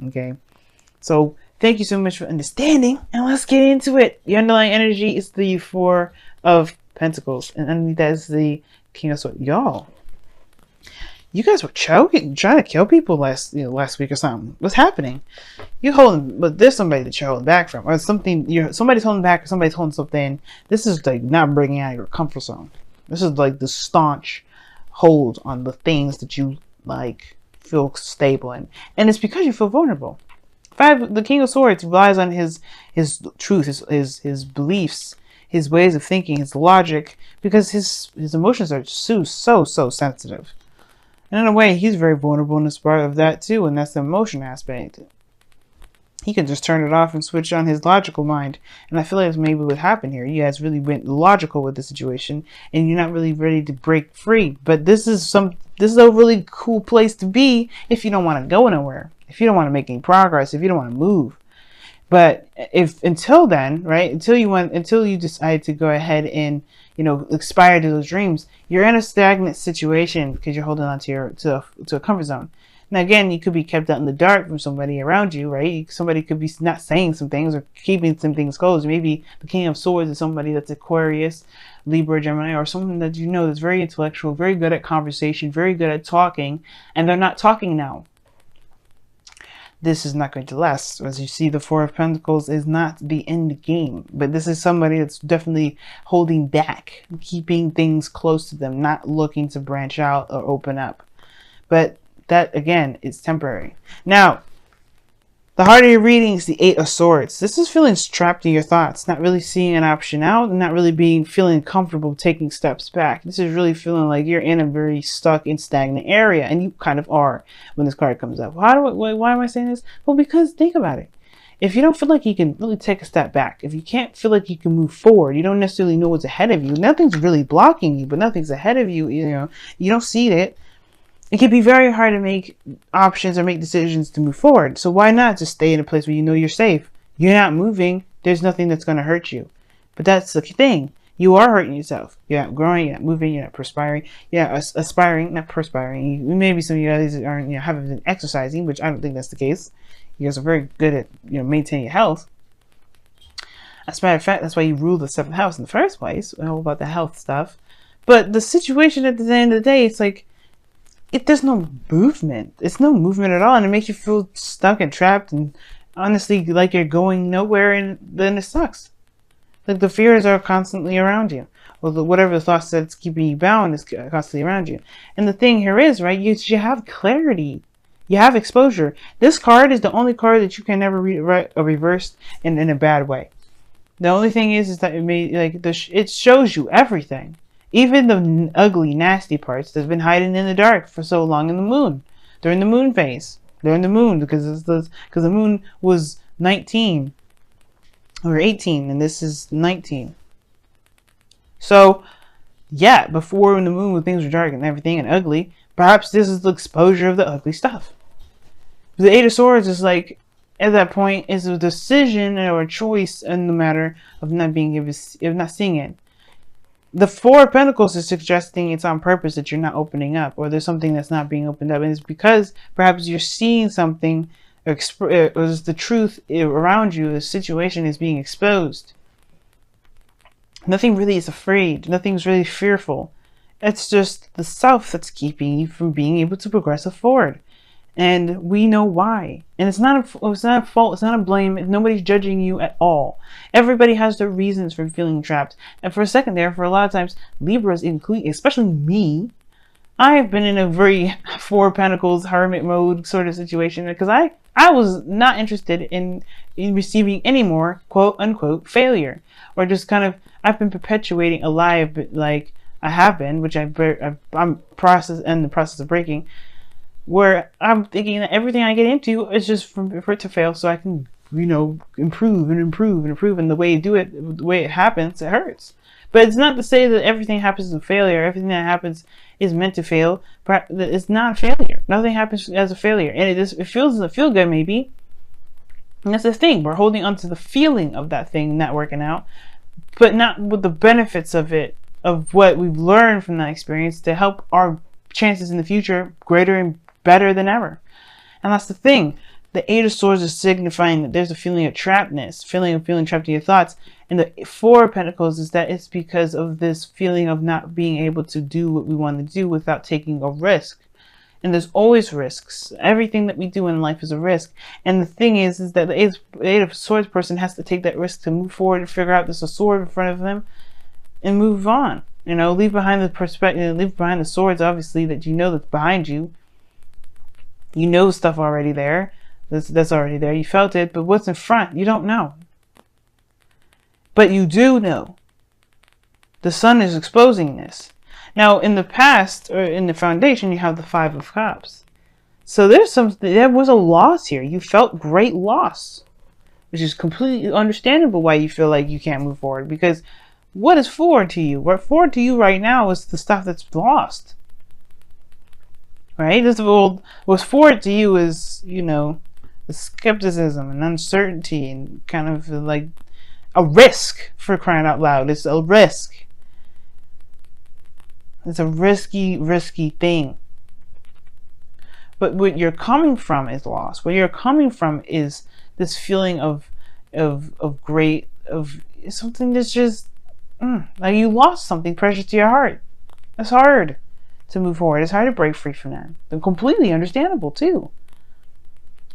Okay. So thank you so much for understanding, and let's get into it. The underlying energy is the Four of Pentacles, and underneath that is the King of Swords. Y'all, you guys were choking, trying to kill people last week or something. What's happening? You holding, but there's somebody that you're holding back from, or something. Somebody's holding back, or somebody's holding something. This is like not bringing out your comfort zone. This is like the staunch hold on the things that you like feel stable in, and it's because you feel vulnerable. The King of Swords relies on his truth, his beliefs, his ways of thinking, his logic, because his emotions are so sensitive. And in a way, he's very vulnerable in this part of that too, and that's the emotion aspect. He can just turn it off and switch on his logical mind. And I feel like that's maybe what happened here. You guys really went logical with the situation, and you're not really ready to break free. But this is a really cool place to be if you don't want to go nowhere, if you don't want to make any progress, if you don't want to move. But if until then, right, until you decide to go ahead and aspire to those dreams, you're in a stagnant situation because you're holding on to a comfort zone. Now again, you could be kept out in the dark from somebody around you, right? Somebody could be not saying some things or keeping some things closed. Maybe the King of Swords is somebody that's Aquarius, Libra, Gemini, or someone that that's very intellectual, very good at conversation, very good at talking, and they're not talking now. This is not going to last. As you see, the Four of Pentacles is not the end game, but this is somebody that's definitely holding back, keeping things close to them, not looking to branch out or open up. But that, again, is temporary. Now, the heart of your reading is the Eight of Swords. This is feeling trapped in your thoughts, not really seeing an option out, and not really feeling comfortable taking steps back. This is really feeling like you're in a very stuck and stagnant area, and you kind of are when this card comes up. Why am I saying this? Well, because think about it. If you don't feel like you can really take a step back, if you can't feel like you can move forward, you don't necessarily know what's ahead of you. Nothing's really blocking you, but nothing's ahead of you. You don't see it. It can be very hard to make options or make decisions to move forward. So why not just stay in a place where you know you're safe? You're not moving. There's nothing that's going to hurt you. But that's the thing. You are hurting yourself. You're not growing. You're not moving. You're not perspiring. You're not aspiring, not perspiring. Maybe some of you guys aren't, haven't been exercising, which I don't think that's the case. You guys are very good at, maintaining your health. As a matter of fact, that's why you rule the seventh house in the first place. All about the health stuff. But the situation at the end of the day, it's like, there's no movement. It's no movement at all, and it makes you feel stuck and trapped, and honestly, like you're going nowhere, and then it sucks. Like the fears are constantly around you, or whatever the thoughts that's keeping you bound is constantly around you. And the thing here is, right? You have clarity, you have exposure. This card is the only card that you can never reverse in a bad way. The only thing is that it shows you everything. Even the ugly, nasty parts that's been hiding in the dark for so long in the moon. During the moon phase. During the moon, because the moon was 19 or 18, and this is 19. So, yeah, before when the moon, when things were dark and everything and ugly, perhaps this is the exposure of the ugly stuff. The Eight of Swords is like, at that point, is a decision or a choice in the matter of not seeing it. The Four of Pentacles is suggesting it's on purpose that you're not opening up, or there's something that's not being opened up, and it's because perhaps you're seeing something, or the truth around you, the situation is being exposed. Nothing really is afraid. Nothing's really fearful. It's just the self that's keeping you from being able to progress forward. And we know why. And it's not a fault. It's not a blame. Nobody's judging you at all. Everybody has their reasons for feeling trapped. And for a second there, for a lot of times, Libras, including, especially me, I have been in a very Four of Pentacles hermit mode sort of situation, because I was not interested in receiving any more quote unquote failure, or just kind of, I've been perpetuating a lie, like I have been, which I'm in the process of breaking, where I'm thinking that everything I get into is just for it to fail, so I can, improve and improve and improve. And the way you do it, the way it happens, it hurts. But it's not to say that everything happens as a failure. Everything that happens is meant to fail. But it's not a failure. Nothing happens as a failure. And it feels feel good, maybe. And that's the thing. We're holding on to the feeling of that thing not working out, but not with the benefits of it, of what we've learned from that experience to help our chances in the future greater and better than ever. And that's the thing. The Eight of Swords is signifying that there's a feeling of trappedness, feeling trapped in your thoughts. And the Four of Pentacles is that it's because of this feeling of not being able to do what we want to do without taking a risk. And there's always risks. Everything that we do in life is a risk. And the thing is that the Eight of Swords person has to take that risk to move forward and figure out there's a sword in front of them and move on. You know, leave behind the perspective, leave behind the swords, obviously, that you know that's behind you. You know stuff already there. That's already there. You felt it, but what's in front? You don't know. But you do know. The sun is exposing this. Now, in the past, or in the foundation, you have the Five of Cups. So there was a loss here. You felt great loss, which is completely understandable why you feel like you can't move forward. Because what is forward to you? What forward to you right now is the stuff that's lost. Right? What's forward to you is, you know, the skepticism and uncertainty and kind of like a risk, for crying out loud. It's a risk. It's a risky thing. But what you're coming from is loss. What you're coming from is this feeling of something that's just like you lost something precious to your heart. It's hard to move forward. It's hard to break free from that. They're completely understandable too.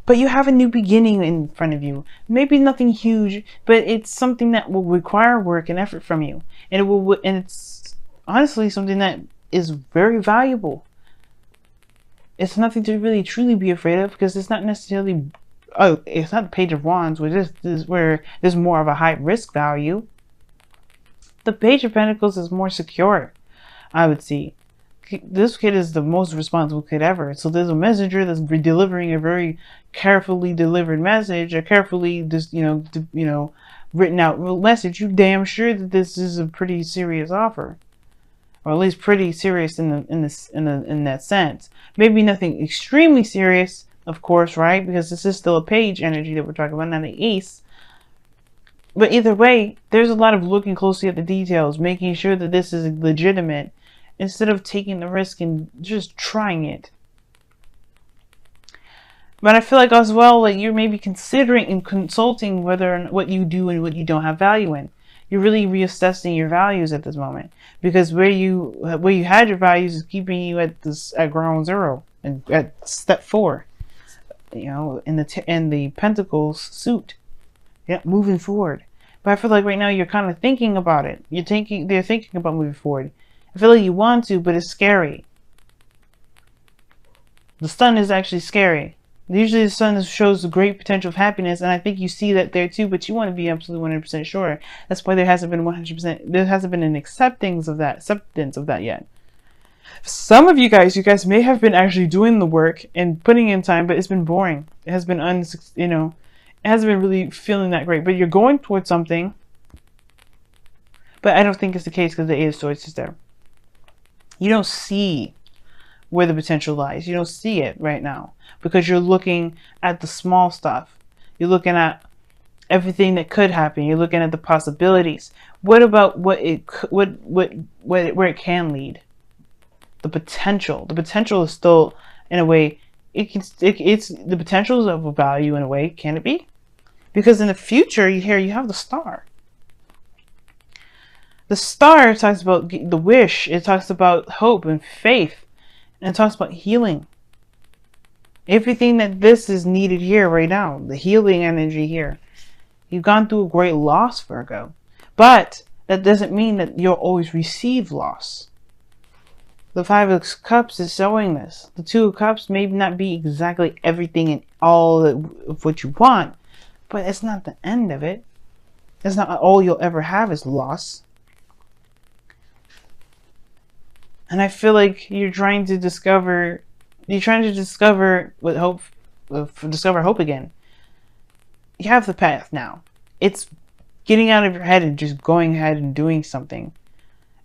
But you have a new beginning in front of you. Maybe nothing huge, but it's something that will require work and effort from you. And it's honestly something that is very valuable. It's nothing to really truly be afraid of, because it's not necessarily, it's not the Page of Wands, which is where there's more of a high risk value. The Page of Pentacles is more secure, I would see. This kid is the most responsible kid ever. So there's a messenger that's delivering a very carefully delivered message, a carefully just written out message. You damn sure that this is a pretty serious offer, or at least pretty serious in that sense. Maybe nothing extremely serious, of course, right? Because this is still a page energy that we're talking about, not an ace. But either way, there's a lot of looking closely at the details, making sure that this is legitimate, instead of taking the risk and just trying it. But I feel like as well, like you're maybe considering and consulting whether and what you do and what you don't have value in. You're really reassessing your values at this moment, because where you had your values is keeping you at ground zero and at step 4. You know, in the Pentacles suit. Yeah, moving forward. But I feel like right now you're kind of thinking about it. They're thinking about moving forward. I feel like you want to, but it's scary. The sun is actually scary. Usually the sun shows a great potential of happiness, and I think you see that there too, but you want to be absolutely 100% sure. That's why there hasn't been 100%, there hasn't been an acceptance of that yet. Some of you guys may have been actually doing the work and putting in time, but it's been boring. It has been it hasn't been really feeling that great, but you're going towards something. But I don't think it's the case, because the Eight of Swords is there. You don't see where the potential lies. You don't see it right now, because you're looking at the small stuff. You're looking at everything that could happen. You're looking at the possibilities. What about where it can lead? The potential. The potential is still, in a way, it's the potential is of a value in a way. Can it be? Because in the future, you have the Star. The Star talks about the wish. It talks about hope and faith. And it talks about healing. Everything that this is needed here right now. The healing energy here. You've gone through a great loss, Virgo. But that doesn't mean that you'll always receive loss. The Five of Cups is showing this. The Two of Cups may not be exactly everything and all of what you want. But it's not the end of it. It's not all you'll ever have is loss. And I feel like you're trying to discover with hope, discover hope again. You have the path now. It's getting out of your head and just going ahead and doing something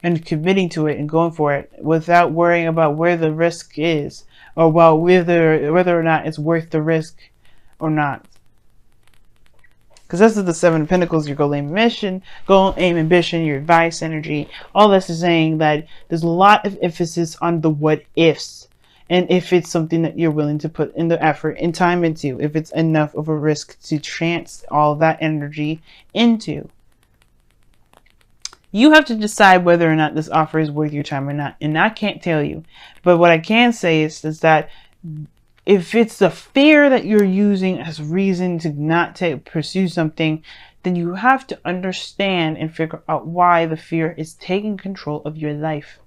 and committing to it and going for it without worrying about where the risk is, or about whether or not it's worth the risk or not. Because this is the Seven of Pentacles, your goal, aim, ambition, your advice, energy. All this is saying that there's a lot of emphasis on the what ifs. And if it's something that you're willing to put in the effort and time into, if it's enough of a risk to chance all of that energy into. You have to decide whether or not this offer is worth your time or not. And I can't tell you. But what I can say is that if it's the fear that you're using as reason to not pursue something, then you have to understand and figure out why the fear is taking control of your life.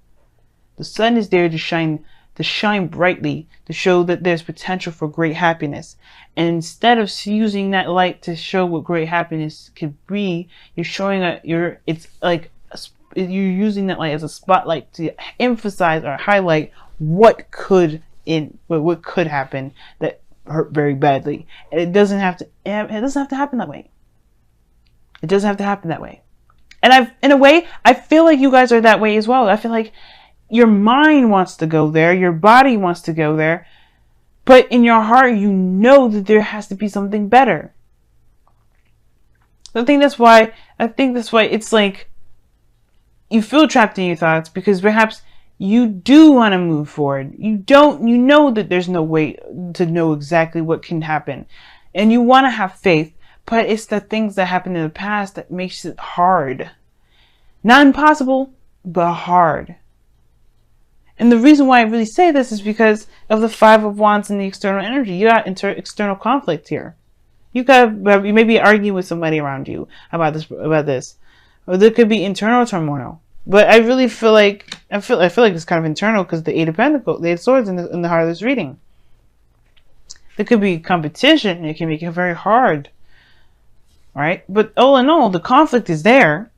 The sun is there to shine brightly, to show that there's potential for great happiness. And instead of using that light to show what great happiness could be, you're showing you're using that light as a spotlight to emphasize or highlight what could happen that hurt very badly. And it doesn't have to happen that way. It doesn't have to happen that way. And in a way, I feel like you guys are that way as well. I feel like your mind wants to go there, your body wants to go there, but in your heart, you know that there has to be something better. I think that's why it's like you feel trapped in your thoughts, because perhaps you do want to move forward. You know that there's no way to know exactly what can happen, and you want to have faith, but it's the things that happened in the past that makes it hard. Not impossible, but hard. And the reason why I really say this is because of the Five of Wands and the external energy. You got external conflict here. You may be arguing with somebody around you about this, or there could be internal turmoil. But I really feel like it's kind of internal, because the Eight of Pentacles, the Eight of Swords in the heart of this reading. There could be competition. It can make it very hard, right? But all in all, the conflict is there.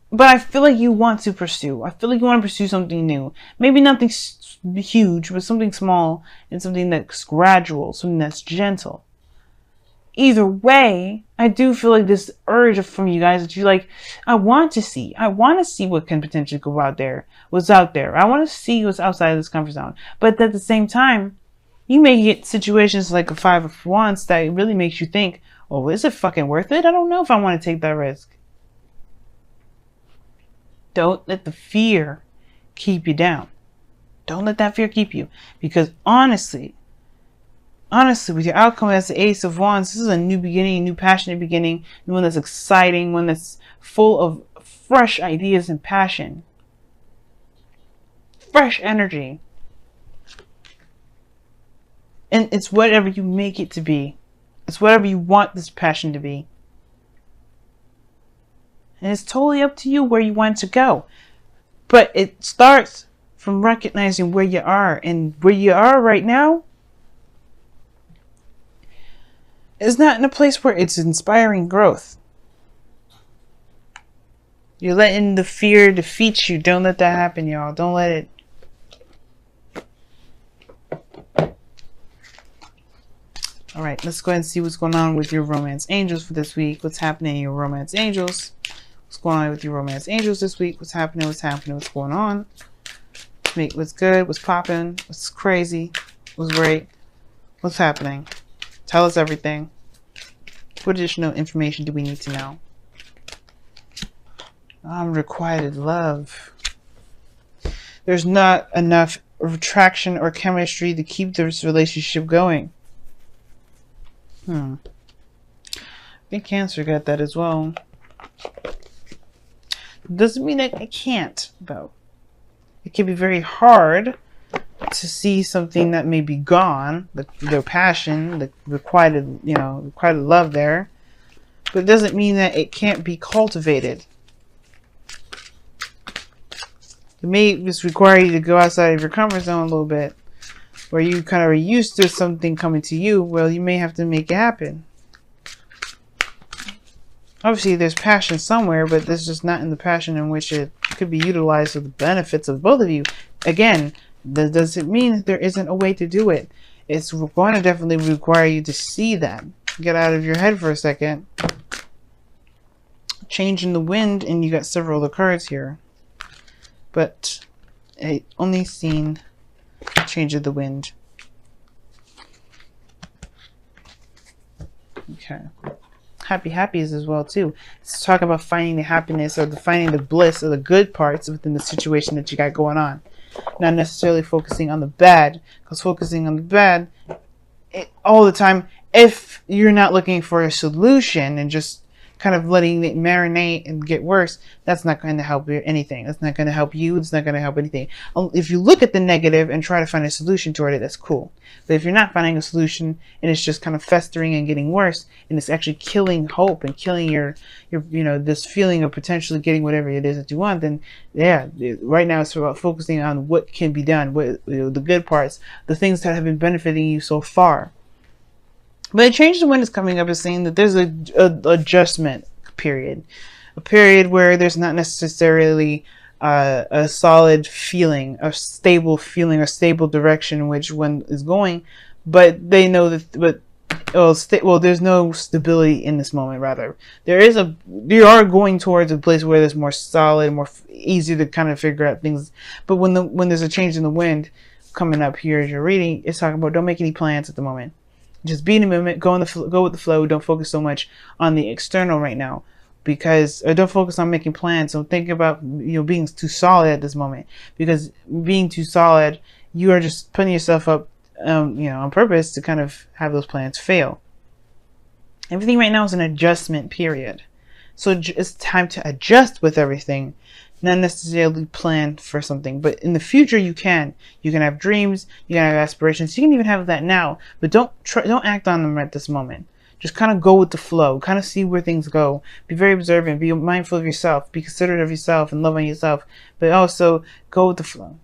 But I feel like you want to pursue. I feel like you want to pursue something new. Maybe nothing huge, but something small and something that's gradual, something that's gentle. Either way, I do feel like this urge from you guys that you like, I want to see what can potentially go out there, what's out there. I want to see what's outside of this comfort zone. But at the same time, you may get situations like a Five of Wands that really makes you think, oh, is it fucking worth it? I don't know if I want to take that risk. Don't let the fear keep you down. Don't let that fear keep you. Because honestly, with your outcome as the Ace of Wands, this is a new beginning, a new passionate beginning, one that's exciting, one that's full of fresh ideas and passion. Fresh energy. And it's whatever you make it to be. It's whatever you want this passion to be. And it's totally up to you where you want to go. But it starts from recognizing where you are. And where you are right now is not in a place where it's inspiring growth. You're letting the fear defeat you. Don't let that happen, y'all. Don't let it. All right, let's go ahead and see what's going on with your romance angels for this week. What's happening in your romance angels? What's going on with your romance angels this week? What's happening? What's going on? What's good? What's popping? What's crazy? What's great? What's happening? Tell us everything. What additional information do we need to know? Unrequited love. There's not enough attraction or chemistry to keep this relationship going. I think Cancer got that as well. Doesn't mean that it can't, though. It can be very hard to see something that may be gone, their passion, the requited love there. But it doesn't mean that it can't be cultivated. It may just require you to go outside of your comfort zone a little bit, where you kind of are used to something coming to you. Well, you may have to make it happen. Obviously, there's passion somewhere, but this is not in the passion in which it could be utilized for the benefits of both of you. Again, that doesn't mean that there isn't a way to do it. It's going to definitely require you to see that. Get out of your head for a second. Change in the wind, and you got several of the cards here. But I only seen change of the wind. Okay. Happies as well too. Let's talk about finding the happiness or finding the bliss or the good parts within the situation that you got going on. not necessarily focusing on the bad, because focusing on the bad all the time, if you're not looking for a solution and just kind of letting it marinate and get worse, that's not going to help you anything. That's not going to help you. It's not going to help anything. If you look at the negative and try to find a solution toward it, that's cool. But if you're not finding a solution and it's just kind of festering and getting worse, and it's actually killing hope and killing your this feeling of potentially getting whatever it is that you want, then yeah, right now it's about focusing on what can be done, what the good parts, the things that have been benefiting you so far. But a change in wind is coming up is saying that there's a adjustment period, a period where there's not necessarily a solid feeling, a stable feeling, a stable direction in which one is going, but they know that. There's no stability in this moment. Rather, you are going towards a place where there's more solid, more easy to kind of figure out things. But when there's a change in the wind coming up here as you're reading, it's talking about don't make any plans at the moment. Just be in the moment, go with the flow. Don't focus so much on the external right now, don't focus on making plans. Don't think about being too solid at this moment, because being too solid, you are just putting yourself up, on purpose to kind of have those plans fail. Everything right now is an adjustment period, so it's time to adjust with everything. Not necessarily plan for something, but in the future you can have dreams, you can have aspirations, you can even have that now, but don't act on them at this moment. Just kind of go with the flow, kind of see where things go, be very observant, be mindful of yourself, be considerate of yourself and love on yourself, but also go with the flow.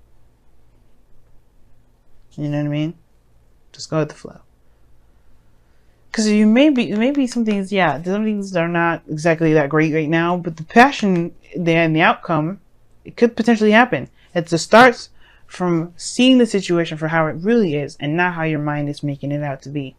You know what I mean? Just go with the flow. Because maybe some things are not exactly that great right now, but the passion there and the outcome, it could potentially happen. It starts from seeing the situation for how it really is and not how your mind is making it out to be.